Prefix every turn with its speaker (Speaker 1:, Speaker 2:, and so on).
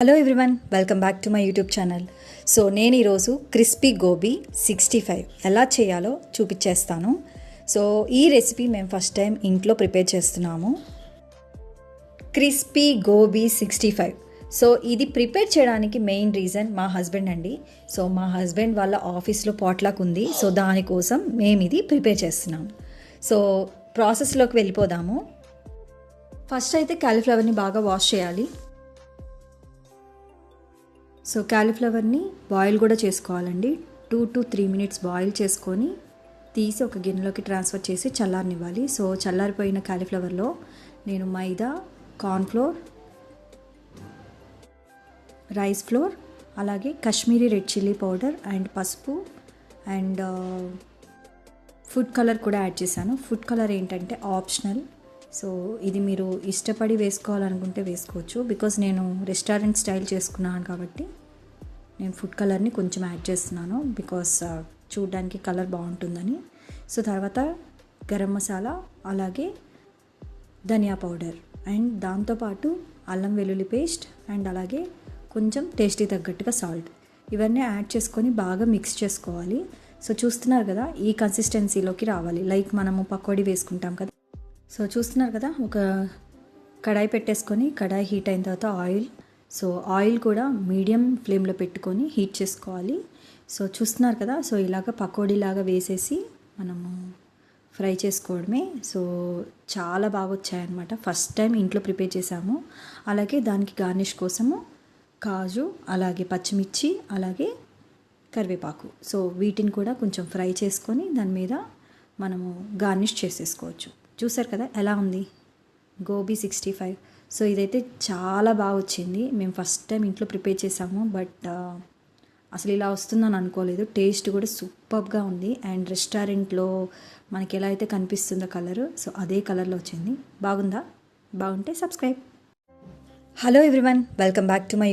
Speaker 1: Hello everyone, welcome back to my YouTube channel. So నేను ఈరోజు crispy gobi 65 ఎలా చేయాలో చూపించేస్తాను. సో ఈ రెసిపీ మేము ఫస్ట్ టైం ఇంట్లో ప్రిపేర్ చేస్తున్నాము. క్రిస్పీ గోబీ 65. సో ఇది ప్రిపేర్ చేయడానికి మెయిన్ రీజన్ మా హస్బెండ్ అండి. సో మా హస్బెండ్ వాళ్ళ ఆఫీస్లో పాట్లాక్ ఉంది. సో దానికోసం మేము ఇది ప్రిపేర్ చేస్తున్నాము. సో ప్రాసెస్లోకి వెళ్ళిపోదాము. ఫస్ట్ అయితే కాలీఫ్లవర్ని బాగా వాష్ చేయాలి. సో కాలీఫ్లవర్ని బాయిల్ కూడా చేసుకోవాలండి. 2 to 3 minutes బాయిల్ చేసుకొని తీసి ఒక గిన్నెలోకి ట్రాన్స్ఫర్ చేసి చల్లారనివ్వాలి. సో చల్లారిపోయిన కాలీఫ్లవర్లో నేను మైదా, కార్న్ఫ్లోర్, రైస్ ఫ్లోర్, అలాగే Kashmiri red chilli powder and పసుపు అండ్ ఫుడ్ కలర్ కూడా యాడ్ చేశాను. ఫుడ్ కలర్ ఏంటంటే ఆప్షనల్. సో ఇది మీరు ఇష్టపడి వేసుకోవాలనుకుంటే వేసుకోవచ్చు. బికాజ్ నేను రెస్టారెంట్ స్టైల్ చేసుకున్నాను కాబట్టి నేను ఫుడ్ కలర్ని కొంచెం యాడ్ చేస్తున్నాను. బికాస్ చూడడానికి కలర్ బాగుంటుందని. సో తర్వాత గరం మసాలా, అలాగే ధనియా పౌడర్ అండ్ దాంతోపాటు అల్లం వెల్లుల్లి పేస్ట్ అండ్ అలాగే కొంచెం టేస్ట్కి తగ్గట్టుగా సాల్ట్, ఇవన్నీ యాడ్ చేసుకొని బాగా మిక్స్ చేసుకోవాలి. సో చూస్తున్నారు కదా, ఈ కన్సిస్టెన్సీలోకి రావాలి. లైక్ మనము పకోడీ వేసుకుంటాం కదా. సో చూస్తున్నారు కదా, ఒక కడాయి పెట్టేసుకొని కడాయి హీట్ అయిన తర్వాత ఆయిల్ కూడా మీడియం ఫ్లేమ్లో పెట్టుకొని హీట్ చేసుకోవాలి. సో చూస్తున్నారు కదా, సో ఇలాగ పకోడీలాగా వేసేసి మనము ఫ్రై చేసుకోవడమే. సో చాలా బాగా వచ్చాయన్నమాట. ఫస్ట్ టైం ఇంట్లో ప్రిపేర్ చేసాము. అలాగే దానికి గార్నిష్ కోసము కాజు, అలాగే పచ్చిమిర్చి, అలాగే కరివేపాకు. సో వీటిని కూడా కొంచెం ఫ్రై చేసుకొని దాని మీద మనము గార్నిష్ చేసేసుకోవచ్చు. చూసారు కదా ఎలా ఉంది గోబీ 65. సో ఇదైతే చాలా బాగా వచ్చింది. మేము ఫస్ట్ టైం ఇంట్లో ప్రిపేర్ చేసాము. బట్ అసలు ఇలా వస్తుందని అనుకోలేదు. టేస్ట్ కూడా సూపర్గా ఉంది. అండ్ రెస్టారెంట్లో మనకి ఎలా అయితే కనిపిస్తుందో కలర్, సో అదే కలర్లో వచ్చింది. బాగుందా? బాగుంటే subscribe. Hello everyone, welcome back to my